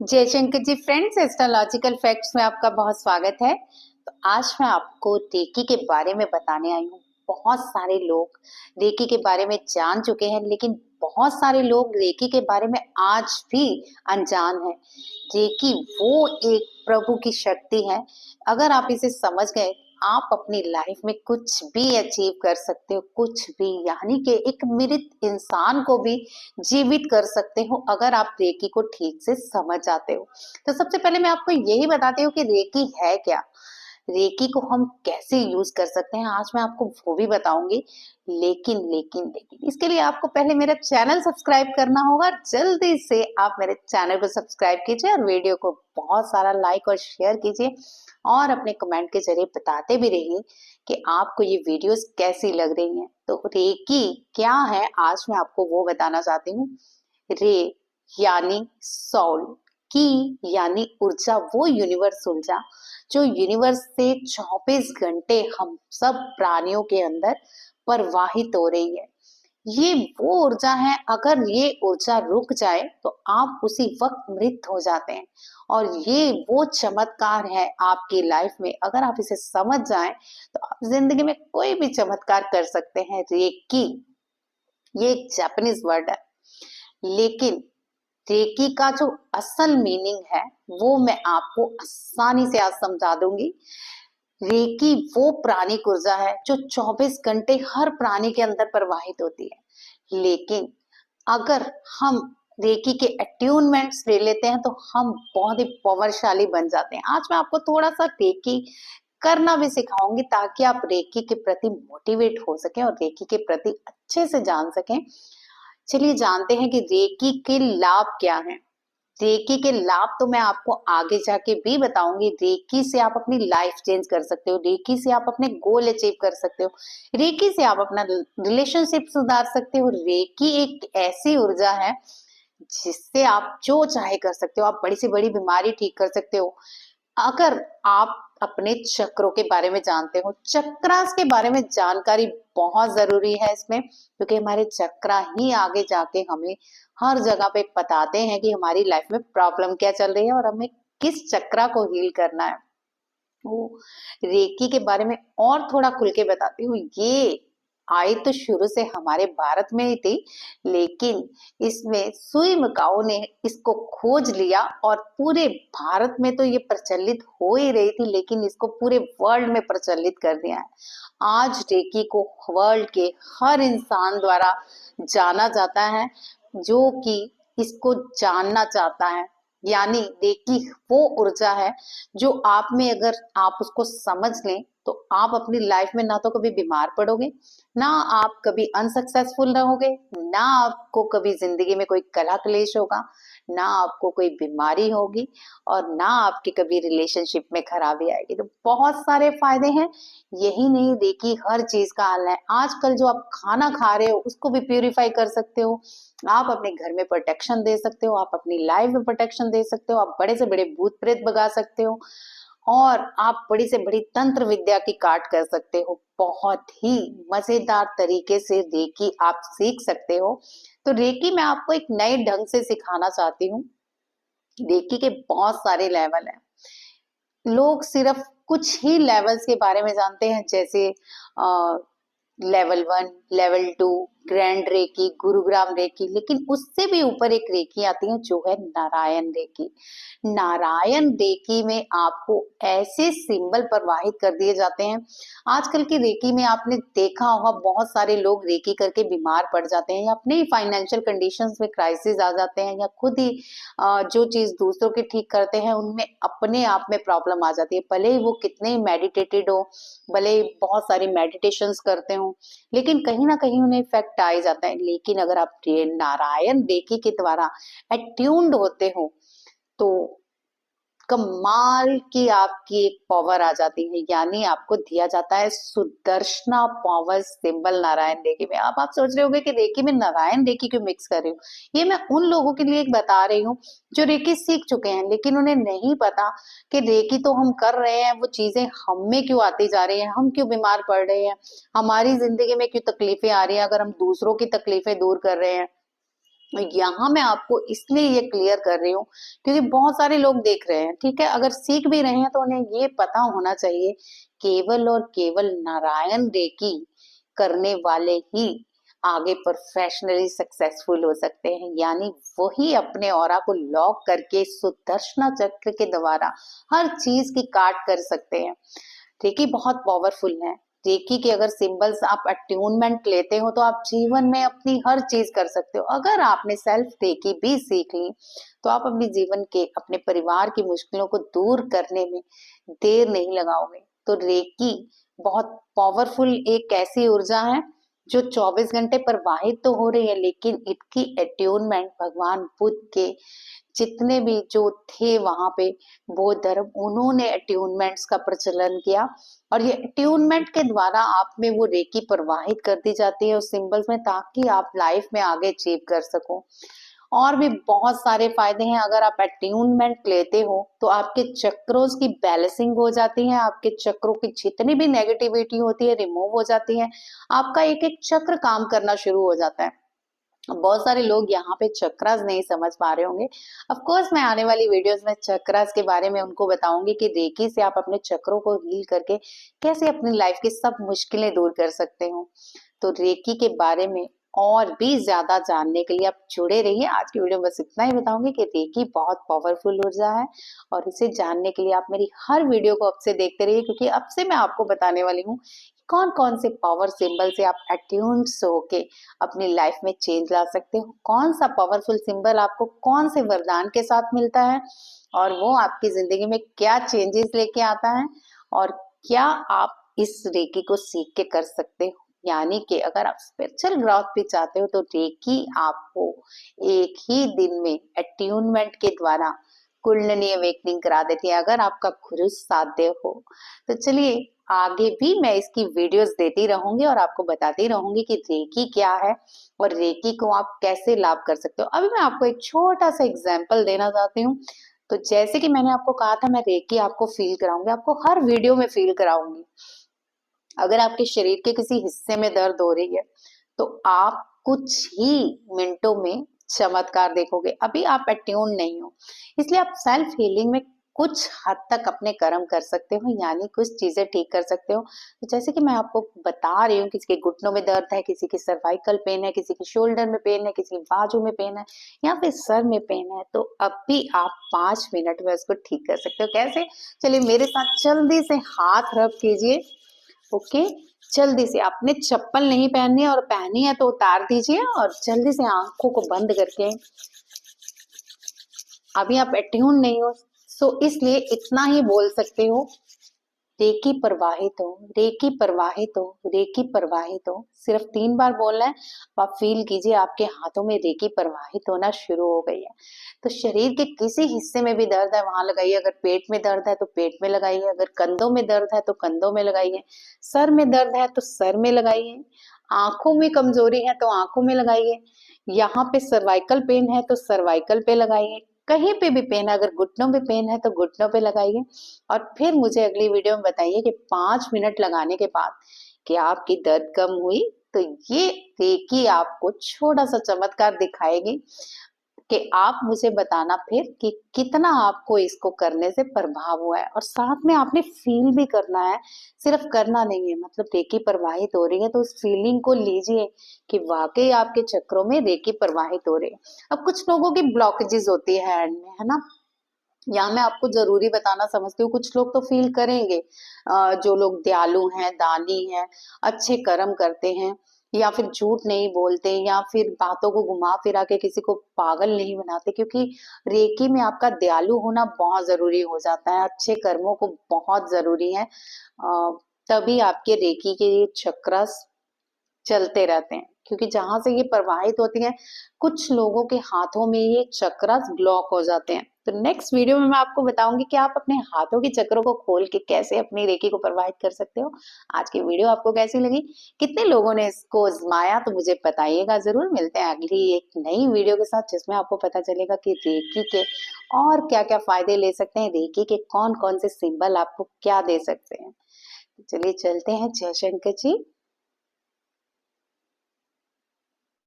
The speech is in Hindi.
जयशंकर जी फ्रेंड्स, एस्ट्रोलॉजिकल फैक्ट्स में आपका बहुत स्वागत है। तो आज मैं आपको रेकी के बारे में बताने आई हूँ। बहुत सारे लोग रेकी के बारे में जान चुके हैं, लेकिन बहुत सारे लोग रेकी के बारे में आज भी अनजान है। रेकी वो एक प्रभु की शक्ति है। अगर आप इसे समझ गए, आप अपनी लाइफ में कुछ भी अचीव कर सकते हो, कुछ भी, यानी कि एक मृत इंसान को भी जीवित कर सकते हो अगर आप रेकी को ठीक से समझ जाते हो। तो सबसे पहले मैं आपको यही बताती हूँ कि रेकी है क्या, रेकी को हम कैसे यूज कर सकते हैं, आज मैं आपको वो भी बताऊंगी। लेकिन इसके लिए आपको पहले मेरा चैनल सब्सक्राइब करना होगा। जल्दी से आप मेरे चैनल को सब्सक्राइब कीजिए और वीडियो को बहुत सारा लाइक और शेयर कीजिए और अपने कमेंट के जरिए बताते भी रहिए कि आपको ये वीडियोस कैसी लग रही हैं। तो रेकी क्या है, आज मैं आपको वो बताना चाहती हूँ। रे यानी सोल, की यानी ऊर्जा, वो यूनिवर्स ऊर्जा जो यूनिवर्स से 24 घंटे हम सब प्राणियों के अंदर प्रवाहित हो रही है। ये वो ऊर्जा है, अगर ये ऊर्जा रुक जाए तो आप उसी वक्त मृत हो जाते हैं। और ये वो चमत्कार है आपकी लाइफ में, अगर आप इसे समझ जाएं तो आप जिंदगी में कोई भी चमत्कार कर सकते हैं। रेकी ये एक जापानीज वर्ड है, लेकिन रेकी का जो असल मीनिंग है वो मैं आपको आसानी से आज समझा दूंगी। रेकी वो प्राणिक ऊर्जा है जो 24 घंटे हर प्राणी के अंदर प्रवाहित होती है। लेकिन अगर हम रेकी के अट्यूनमेंट्स ले लेते हैं तो हम बहुत ही पावरशाली बन जाते हैं। आज मैं आपको थोड़ा सा रेकी करना भी सिखाऊंगी ताकि आप रेकी के प्रति मोटिवेट हो सके और रेकी के प्रति अच्छे से जान सकें। चलिए जानते हैं कि रेकी के लाभ क्या हैं। रेकी के लाभ तो मैं आपको आगे जाके भी बताऊंगी। रेकी से आप अपनी लाइफ चेंज कर सकते हो, रेकी से आप अपने गोल अचीव कर सकते हो, रेकी से आप अपना रिलेशनशिप सुधार सकते हो। रेकी एक ऐसी ऊर्जा है जिससे आप जो चाहे कर सकते हो। आप बड़ी से बड़ी बीमारी ठीक कर सकते हो। अगर आप अपने चक्रों के बारे में जानते हो, चक्रास के बारे में जानकारी बहुत जरूरी है इसमें, क्योंकि हमारे चक्रा ही आगे जाके हमें हर जगह पे बताते हैं कि हमारी लाइफ में प्रॉब्लम क्या चल रही है और हमें किस चक्रा को हील करना है। वो रेकी के बारे में और थोड़ा खुल के बताती हूँ। ये आई तो शुरू से हमारे भारत में ही थी, लेकिन इसमें सुई मकाओ ने इसको खोज लिया और पूरे भारत में तो ये प्रचलित हो ही रही थी, लेकिन इसको पूरे वर्ल्ड में प्रचलित कर दिया है। आज रेकी को वर्ल्ड के हर इंसान द्वारा जाना जाता है जो कि इसको जानना चाहता है। यानी रेकी वो ऊर्जा है जो आप में, अगर आप उसको समझ लें तो आप अपनी लाइफ में ना तो कभी बीमार पड़ोगे, ना आप कभी अनसक्सेसफुल रहोगे, ना आपको कभी जिंदगी में कोई कला क्लेश होगा, ना आपको कोई बीमारी होगी और ना आपकी कभी रिलेशनशिप में खराबी आएगी। तो बहुत सारे फायदे हैं। यही नहीं, देखिए हर चीज का हल है। आजकल जो आप खाना खा रहे हो उसको भी प्यूरिफाई कर सकते हो। आप अपने घर में प्रोटेक्शन दे सकते हो, आप अपनी लाइफ में प्रोटेक्शन दे सकते हो, आप बड़े से बड़े भूत प्रेत भगा सकते हो और आप बड़ी से बड़ी तंत्र विद्या की काट कर सकते हो। बहुत ही मजेदार तरीके से रेकी आप सीख सकते हो। तो रेकी मैं आपको एक नए ढंग से सिखाना चाहती हूँ। रेकी के बहुत सारे लेवल हैं। लोग सिर्फ कुछ ही लेवल्स के बारे में जानते हैं, जैसे level 1, level 2, grand reiki, Gurugram reiki, लेकिन उससे भी ऊपर एक रेकी आती है जो है नारायण रेकी। नारायण रेकी में आपको ऐसे सिंबल प्रवाहित कर दिए जाते हैं। आजकल की रेकी में आपने देखा होगा बहुत सारे लोग रेकी करके बीमार पड़ जाते हैं, या अपने ही फाइनेंशियल कंडीशंस में क्राइसिस आ जाते हैं, या खुद ही जो चीज दूसरों की ठीक करते हैं उनमें अपने आप में प्रॉब्लम आ जाती है। भले ही वो कितने मेडिटेटेड हो, भले ही बहुत सारी मेडिटेशंस करते हो, लेकिन कहीं ना कहीं उन्हें इफेक्ट आ ही जाता है। लेकिन अगर आप नारायण रेकी के द्वारा अट्यून्ड होते हो तो कमाल की आपकी एक पावर आ जाती है। यानी आपको दिया जाता है Sudarshana power symbol Narayan reiki में। अब आप सोच रहे होंगे कि रेकी में नारायण रेकी क्यों मिक्स कर रही हूँ। ये मैं उन लोगों के लिए एक बता रही हूँ जो रेकी सीख चुके हैं, लेकिन उन्हें नहीं पता कि रेकी तो हम कर रहे हैं, वो चीजें हम में क्यों आती जा रही है, हम क्यों बीमार पड़ रहे हैं, हमारी जिंदगी में क्यों तकलीफें आ रही है अगर हम दूसरों की तकलीफें दूर कर रहे हैं। यहाँ मैं आपको इसलिए ये क्लियर कर रही हूँ क्योंकि बहुत सारे लोग देख रहे हैं, ठीक है, अगर सीख भी रहे हैं तो उन्हें ये पता होना चाहिए केवल और केवल नारायण रेकी करने वाले ही आगे प्रोफेशनली सक्सेसफुल हो सकते हैं। यानी वही अपने ऑरा को लॉक करके सुदर्शन चक्र के द्वारा हर चीज की काट कर सकते हैं। रेकी बहुत पावरफुल है। रेकी के अगर सिंबल्स आप अट्यूनमेंट लेते हो तो आप जीवन में अपनी हर चीज कर सकते हो। अगर आपने सेल्फ रेकी भी सीख ली तो आप अपने जीवन के, अपने परिवार की मुश्किलों को दूर करने में देर नहीं लगाओगे। तो रेकी बहुत पावरफुल एक ऐसी ऊर्जा है जो 24 घंटे प्रवाहित तो हो रही है, लेकिन इसकी अट्यूनमेंट भगवान बुद्ध के जितने भी जो थे वहां पे बौद्ध धर्म, उन्होंने अट्यूनमेंट्स का प्रचलन किया और ये अट्यूनमेंट के द्वारा आप में वो रेकी प्रवाहित कर दी जाती है उस सिंबल्स में, ताकि आप लाइफ में आगे अचीव कर सको। और भी बहुत सारे फायदे हैं। अगर आप अट्यूनमेंट लेते हो तो आपके चक्रों की बैलेंसिंग हो जाती है, आपके चक्रों की जितनी भी नेगेटिविटी होती है रिमूव हो जाती है, आपका एक एक चक्र काम करना शुरू हो जाता है। बहुत सारे लोग यहाँ पे चक्रास नहीं समझ पा रहे होंगे। ऑफ कोर्स मैं आने वाली वीडियोस में चक्रास के बारे में उनको बताऊंगी कि रेकी से आप अपने चक्रों को हील करके कैसे अपनी लाइफ की सब मुश्किलें दूर कर सकते हो। तो रेकी के बारे में और भी ज्यादा जानने के लिए आप जुड़े रहिए। आज की वीडियो में बस इतना ही बताऊंगी कि रेकी बहुत पावरफुल ऊर्जा है और इसे जानने के लिए आप मेरी हर वीडियो को अब से देखते रहिए, क्योंकि अब से मैं आपको बताने वाली हूँ कौन कौन से पावर सिंबल से आप अट्यून्ड होके अपनी लाइफ में चेंज ला सकते हो, कौन सा पावरफुल सिंबल आपको कौन से वरदान के साथ मिलता है और वो आपकी जिंदगी में क्या चेंजेस लेके आता है, और क्या आप इस रेकी को सीख के कर सकते हो। यानी कि अगर आप स्पिरिचुअल ग्रोथ भी चाहते हो तो रेकी आपको एक ही दिन में अट्यूनमेंट के द्वारा कुंडलिनी अवेकनिंग करा देती है, अगर आपका खुरुस साध्य हो। तो चलिए आगे भी मैं इसकी वीडियोस देती रहूंगी और आपको बताती रहूंगी कि रेकी क्या है और रेकी को आप कैसे लाभ कर सकते हो। अभी मैं आपको एक छोटा सा एग्जांपल देना चाहती हूँ। तो जैसे कि मैंने आपको कहा था, मैं रेकी आपको फील कराऊंगी, आपको हर वीडियो में फील कराऊंगी। अगर आपके शरीर के किसी हिस्से में दर्द हो रही है तो आप कुछ ही मिनटों में चमत्कार देखोगे। अभी आप अट्यून नहीं हो, इसलिए आप सेल्फ हीलिंग में कुछ हद तक अपने कर्म कर सकते हो, यानी कुछ चीजें ठीक कर सकते हो। तो जैसे कि मैं आपको बता रही हूँ, किसी के घुटनों में दर्द है, किसी की सर्वाइकल पेन है, किसी के शोल्डर में पेन है, किसी की बाजू में पेन है या फिर सर में पेन है, तो अब भी आप 5 मिनट में उसको ठीक कर सकते हो। कैसे? चलिए मेरे साथ जल्दी से हाथ रब कीजिए। ओके, जल्दी से, आपने चप्पल नहीं पहननी है और पहनी है तो उतार दीजिए और जल्दी से आंखों को बंद करके, अभी आप अट्यून नहीं हो सो इसलिए इतना ही बोल सकते हो, रेकी प्रवाहित हो, रेकी प्रवाहित हो, रेकी प्रवाहित हो। सिर्फ 3 बार बोलना है। आप फील कीजिए आपके हाथों में रेकी प्रवाहित होना शुरू हो गई है। तो शरीर के किसी हिस्से में भी दर्द है वहां लगाइए, अगर पेट में दर्द है तो पेट में लगाइए, अगर कंधों में दर्द है तो कंधों में लगाइए, सर में दर्द है तो सर में लगाइए, आंखों में कमजोरी है तो आंखों में लगाइए, यहाँ पे सर्वाइकल पेन है तो सर्वाइकल पे लगाइए, कहीं पे भी पेन है, अगर घुटनों में पेन है तो घुटनों पे लगाइए। और फिर मुझे अगली वीडियो में बताइए कि 5 मिनट लगाने के बाद क्या आपकी दर्द कम हुई। तो ये रेकी आपको छोटा सा चमत्कार दिखाएगी कि आप मुझे बताना फिर कि कितना आपको इसको करने से प्रभाव हुआ है। और साथ में आपने फील भी करना है, सिर्फ करना नहीं है। मतलब रेकी प्रवाहित हो रही है तो उस फीलिंग को लीजिए कि वाकई आपके चक्रों में रेकी प्रवाहित हो रही है। अब कुछ लोगों की ब्लॉकेजेस होती है हैंड में, है ना, यहाँ मैं आपको जरूरी बताना समझती हूँ, कुछ लोग तो फील करेंगे। जो लोग दयालु हैं, दानी हैं, अच्छे कर्म करते हैं, या फिर झूठ नहीं बोलते, या फिर बातों को घुमा फिरा के किसी को पागल नहीं बनाते, क्योंकि रेकी में आपका दयालु होना बहुत जरूरी हो जाता है, अच्छे कर्मों को बहुत जरूरी है। तभी आपके रेकी के चक्रस चलते रहते हैं, क्योंकि जहां से ये प्रवाहित होती है कुछ लोगों के हाथों में ये चक्रस ब्लॉक हो जाते हैं। तो नेक्स्ट वीडियो में मैं आपको बताऊंगी कि आप अपने हाथों के चक्रों को खोल के कैसे अपनी रेकी को प्रवाहित कर सकते हो। आज की वीडियो आपको कैसी लगी, कितने लोगों ने इसको आजमाया, तो मुझे बताइएगा जरूर। मिलते हैं अगली एक नई वीडियो के साथ, जिसमें आपको पता चलेगा कि रेकी के और क्या क्या फायदे ले सकते हैं, रेकी के कौन कौन से सिंबल आपको क्या दे सकते हैं। चलिए चलते हैं। जय शंकर जी।